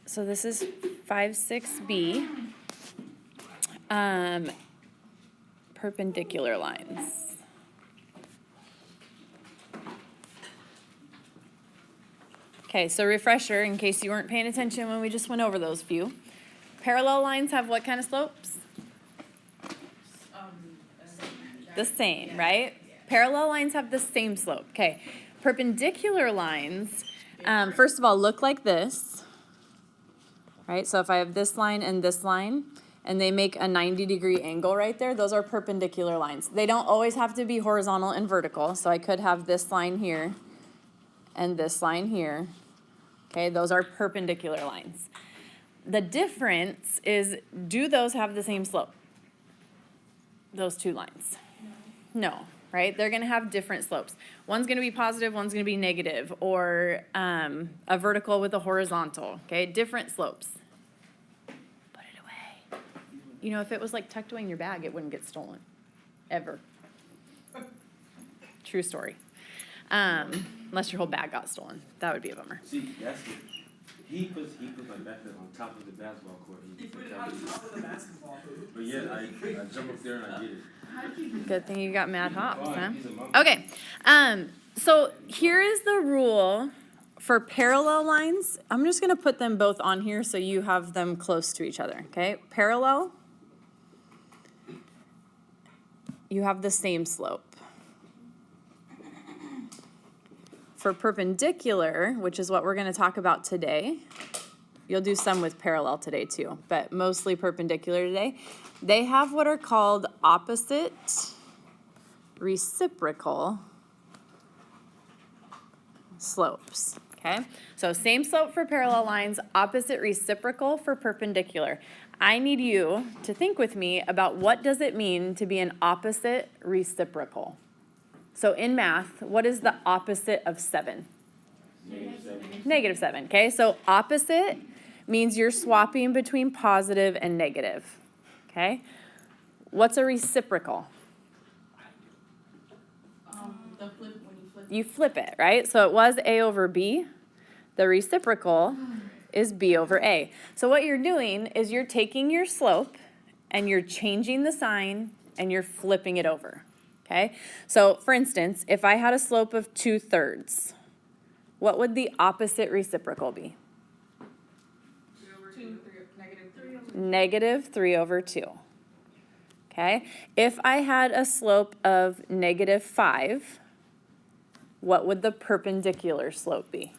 So this is 5-6B. Perpendicular lines. Okay, so refresher, in case you weren't paying attention when we just went over those few. Parallel lines have what kind of slopes? The same, right? Parallel lines have the same slope. Okay, perpendicular lines, first of all, look like this, right? So if I have this line, and they make a 90-degree angle right there, those are perpendicular lines. They don't always have to be horizontal and vertical, so I could have this line here and this line here. Okay, those are perpendicular lines. The difference is, do those have the same slope? Those two lines? No, right? They're going to have different slopes. One's going to be positive, one's going to be negative, or a vertical with a horizontal, okay? Different slopes. Put it away. You know, if it was like tucked away in your bag, it wouldn't get stolen, ever. True story. Unless your whole bag got stolen. That would be a bummer. See, that's it. He puts my backpack on top of the basketball court. He put it on top of the basketball hoop. But yeah, I jump up there and I get it. Good thing you got mad hops, huh? Okay, so here is the rule for parallel lines. I'm just going to put them both on here so you have them close to each other, okay? Parallel, you have the same slope. For perpendicular, which is what we're going to talk about today, you'll do some with parallel today too, but mostly perpendicular today. They have what are called opposite reciprocal slopes, okay? So same slope for parallel lines, opposite reciprocal for perpendicular. I need you to think with me about what does it mean to be an opposite reciprocal. So in math, what is the opposite of 7? Negative 7, okay? So opposite means you're swapping between positive and negative, okay? What's a reciprocal? The flip when you flip. You flip it, right? So it was A over B. The reciprocal is B over A. So what you're doing is you're taking your slope and you're changing the sign and you're flipping it over. Okay, so for instance, if I had a slope of 2/3, what would the opposite reciprocal be? Negative 3 over 2. Okay, if I had a slope of -5, what would the perpendicular slope be?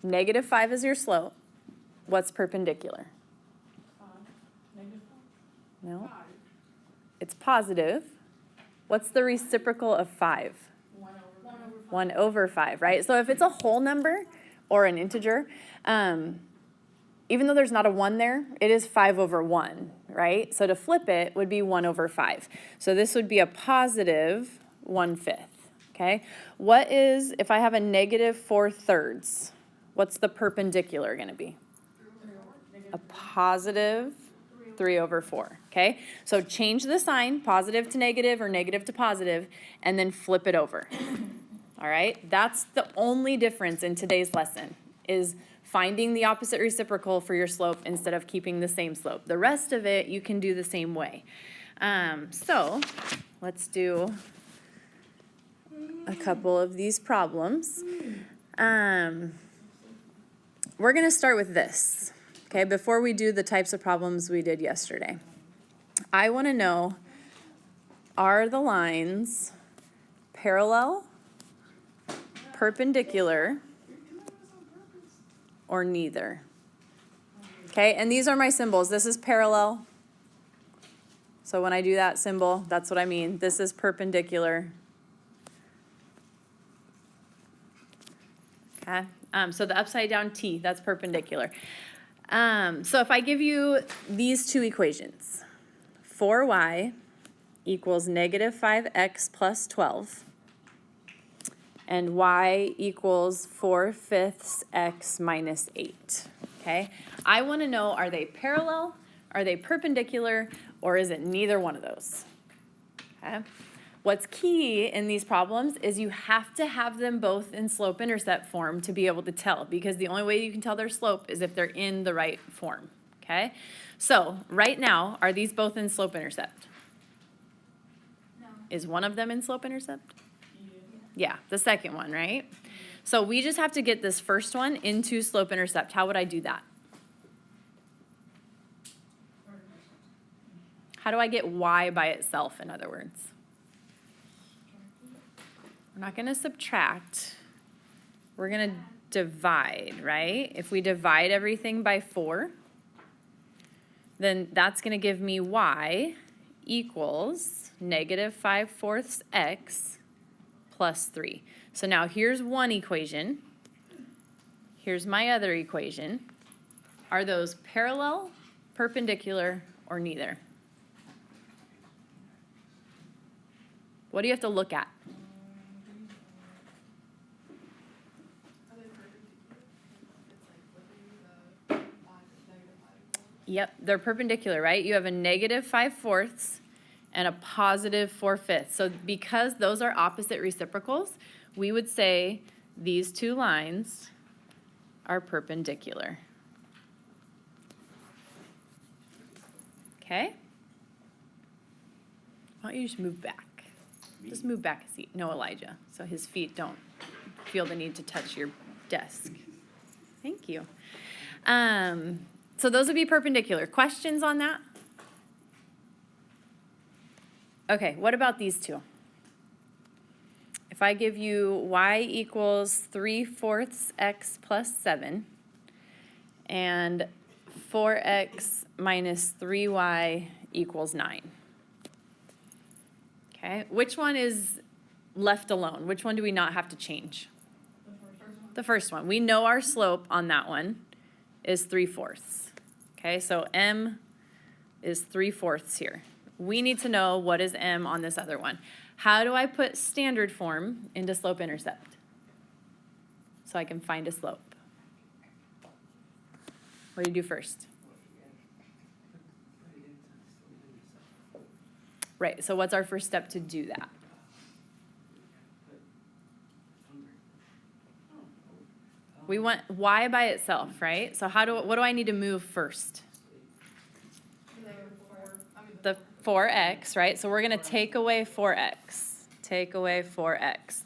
-5 is your slope. What's perpendicular? No. It's positive. What's the reciprocal of 5? 1 over 5, right? So if it's a whole number or an integer, even though there's not a 1 there, it is 5 over 1, right? So to flip it would be 1 over 5. So this would be a positive 1/5, okay? What is, if I have a -4/3, what's the perpendicular going to be? A positive 3 over 4, okay? So change the sign, positive to negative or negative to positive, and then flip it over. All right? That's the only difference in today's lesson, is finding the opposite reciprocal for your slope instead of keeping the same slope. The rest of it, you can do the same way. So let's do a couple of these problems. We're going to start with this. Okay, before we do the types of problems we did yesterday, I want to know, are the lines parallel, perpendicular, or neither? Okay, and these are my symbols. This is parallel. So when I do that symbol, that's what I mean. This is perpendicular. Okay, so the upside down T, that's perpendicular. So if I give you these two equations, 4y equals -5x plus 12, and y equals 4/5 x minus 8, okay? I want to know, are they parallel, are they perpendicular, or is it neither one of those? Okay? What's key in these problems is you have to have them both in slope-intercept form to be able to tell, because the only way you can tell their slope is if they're in the right form, okay? So right now, are these both in slope-intercept? No. Is one of them in slope-intercept? Yeah, the second one, right? So we just have to get this first one into slope-intercept. How would I do that? How do I get y by itself, in other words? We're not going to subtract. We're going to divide, right? If we divide everything by 4, then that's going to give me y equals negative 5/4 x plus 3. So now here's one equation. Here's my other equation. Are those parallel, perpendicular, or neither? What do you have to look at? Yep, they're perpendicular, right? You have a negative 5/4 and a positive 4/5. So because those are opposite reciprocals, we would say these two lines are perpendicular. Okay? Why don't you just move back? Just move back a seat. No, Elijah, so his feet don't feel the need to touch your desk. Thank you. So those would be perpendicular. Questions on that? Okay, what about these two? If I give you y equals 3/4 x plus 7 and 4x minus 3y equals 9. Okay, which one is left alone? Which one do we not have to change? The first one. We know our slope on that one is 3/4. Okay, so m is 3/4 here. We need to know what is m on this other one. How do I put standard form into slope-intercept? So I can find a slope. What do you do first? Right, so what's our first step to do that? We want y by itself, right? So what do I need to move first? The 4x, right? So we're going to take away 4x. Take away 4x.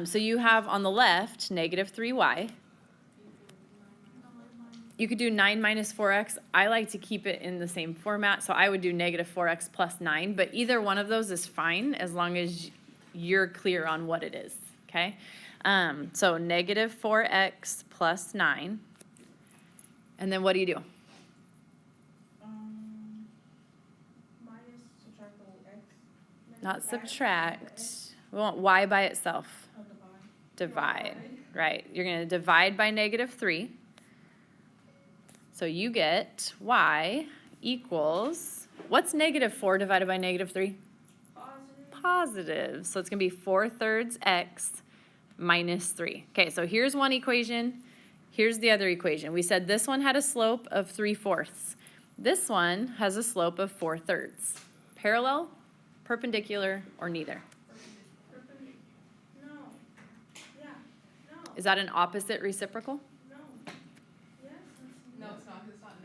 So you have on the left negative 3y. You could do 9 minus 4x. I like to keep it in the same format, so I would do negative 4x plus 9. But either one of those is fine as long as you're clear on what it is, okay? So negative 4x plus 9. And then what do you do? Minus, subtract the x. Not subtract. We want y by itself. Oh, Divide, right. You're going to divide by negative 3. So you get y equals, what's negative 4 divided by negative 3? Positive. So it's going to be 4/3 x minus 3. Okay, so here's one equation. Here's the other equation. We said this one had a slope of 3/4. This one has a slope of 4/3. Parallel, perpendicular, or neither? No. Yeah. No. Is that an opposite reciprocal? No. Yes. No, it's not, 'cause it's not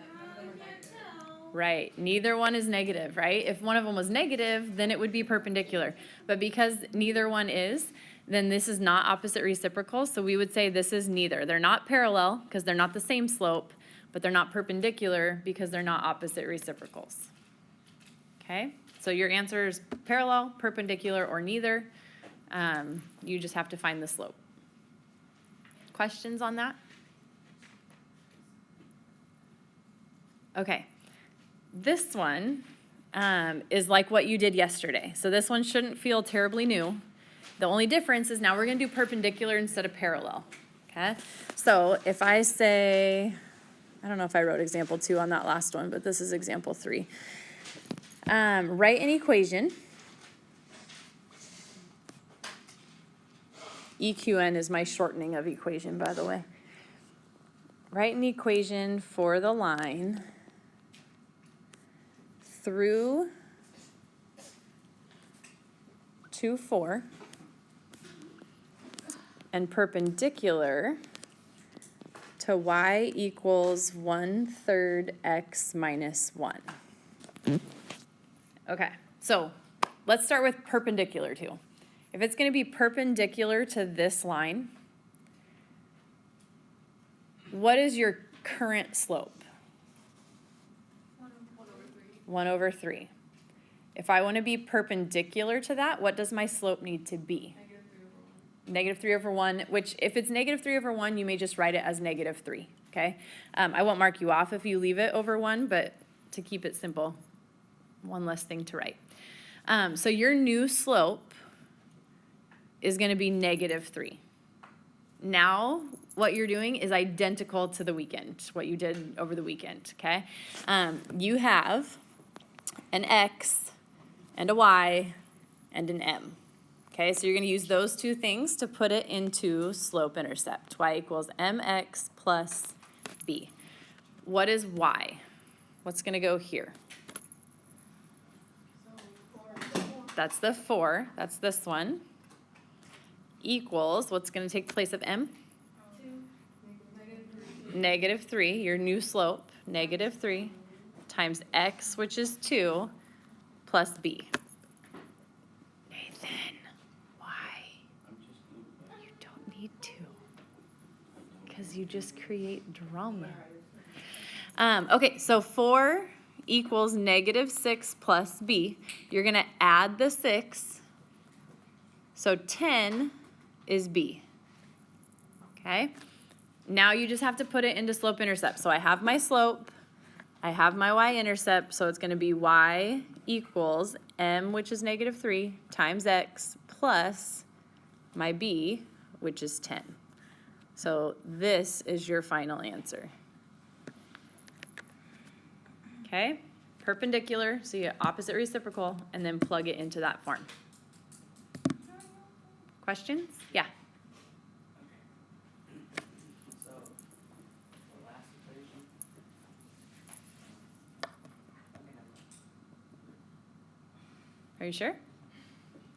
negative. Right, neither one is negative, right? If one of them was negative, then it would be perpendicular. But because neither one is, then this is not opposite reciprocal, so we would say this is neither. They're not parallel, because they're not the same slope, but they're not perpendicular, because they're not opposite reciprocals. Okay, so your answer is parallel, perpendicular, or neither. You just have to find the slope. Questions on that? Okay. This one is like what you did yesterday. So this one shouldn't feel terribly new. The only difference is now we're going to do perpendicular instead of parallel. Okay? So if I say, I don't know if I wrote example 2 on that last one, but this is example 3. Write an equation. EQN is my shortening of equation, by the way. Write an equation for the line through 2, 4, and perpendicular to y equals 1/3 x minus 1. Okay, so let's start with perpendicular to. If it's going to be perpendicular to this line, what is your current slope? 1/3. If I want to be perpendicular to that, what does my slope need to be? -3/1, which if it's -3/1, you may just write it as -3, okay? I won't mark you off if you leave it over 1, but to keep it simple, one less thing to write. So your new slope is going to be -3. Now, what you're doing is identical to the weekend, what you did over the weekend, okay? You have an x and a y and an m. Okay, so you're going to use those two things to put it into slope-intercept. Y equals mx plus b. What is y? What's going to go here? That's the 4. That's this one. Equals, what's going to take the place of m? -3, your new slope, -3, times x, which is 2, plus b. Nathan, why? You don't need to, because you just create drama. Okay, so 4 equals -6 plus b. You're going to add the 6, so 10 is b. Okay? Now you just have to put it into slope-intercept. So I have my slope, I have my y-intercept, so it's going to be y equals m, which is -3, times x, plus my b, which is 10. So this is your final answer. Okay? Perpendicular, so you get opposite reciprocal, and then plug it into that form. Questions? Yeah. So, the last equation. Are you sure?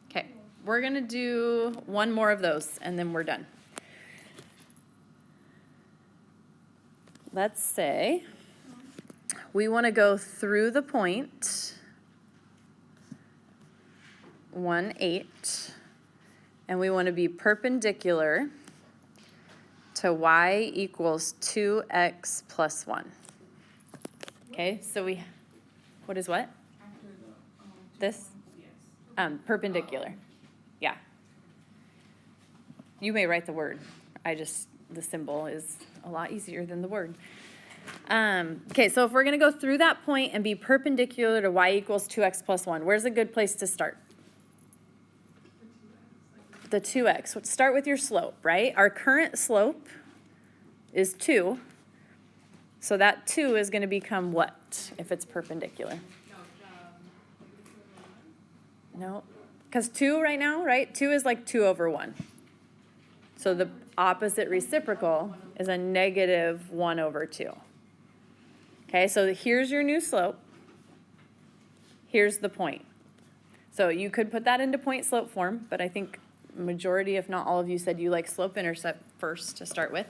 Okay, we're gonna do one more of those and then we're done. Let's say we want to go through the point 1, 8, and we want to be perpendicular to y equals 2x plus 1. Okay, so what is what? This? Perpendicular. Yeah. You may write the word. The symbol is a lot easier than the word. Okay, so if we're going to go through that point and be perpendicular to y equals 2x plus 1, where's a good place to start? The 2x. Let's start with your slope, right? Our current slope is 2. So that 2 is going to become what if it's perpendicular? No, because 2 right now, right? 2 is like 2/1. So the opposite reciprocal is a -1/2. Okay, so here's your new slope. Here's the point. So you could put that into point slope form, but I think majority, if not all of you, said you like slope-intercept first to start with.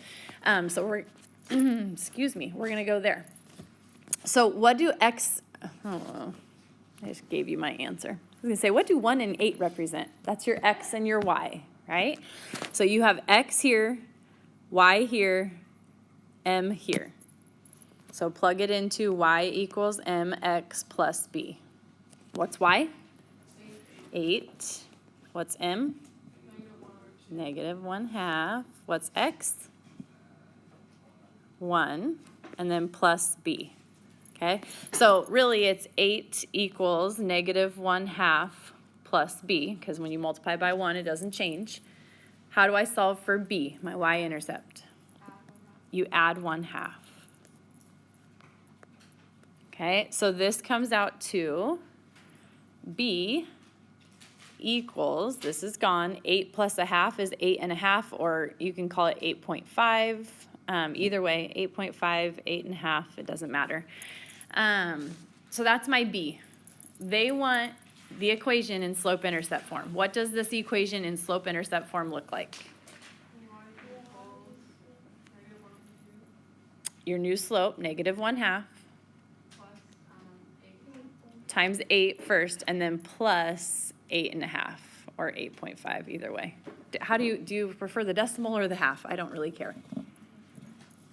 So we're, excuse me, we're going to go there. So what do x, oh, I just gave you my answer. I was going to say, what do 1 and 8 represent? That's your x and your y, right? So you have x here, y here, m here. So plug it into y equals mx plus b. What's y? 8. What's m? -1/2. What's x? 1. And then plus b. Okay? So really it's 8 equals -1/2 plus b, because when you multiply by 1, it doesn't change. How do I solve for b, my y-intercept? You add 1/2. Okay, so this comes out to b equals, this is gone, 8 plus 1/2 is 8.5, or you can call it 8.5. Either way, 8.5, 8.5, it doesn't matter. So that's my b. They want the equation in slope-intercept form. What does this equation in slope-intercept form look like? Your new slope, negative 1/2, Plus, 8. times 8 first, and then plus 8.5, or 8.5, either way. How do you prefer the decimal or the half? I don't really care.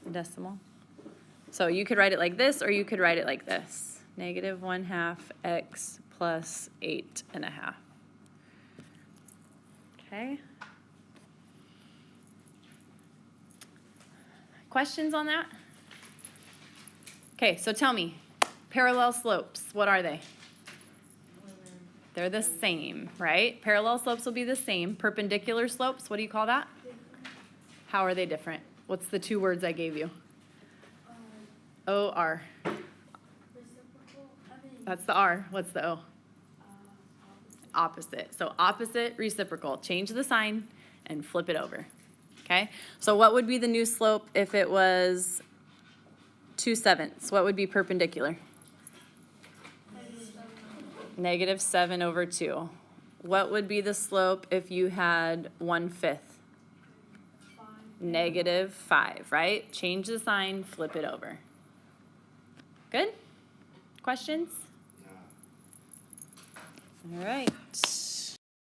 The decimal. So you could write it like this, or you could write it like this. Negative 1/2 x plus 8.5. Okay. Questions on that? Okay, so tell me, parallel slopes, what are they? They're the same, right? Parallel slopes will be the same. Perpendicular slopes, what do you call that? How are they different? What's the two words I gave you? O-R. Reciprocal, That's the R. What's the O? Opposite. So opposite, reciprocal. Change the sign and flip it over. Okay? So what would be the new slope if it was 2/7? What would be perpendicular? -7/2. What would be the slope if you had 1/5? -5, right? Change the sign, flip it over. Good? Questions? All right.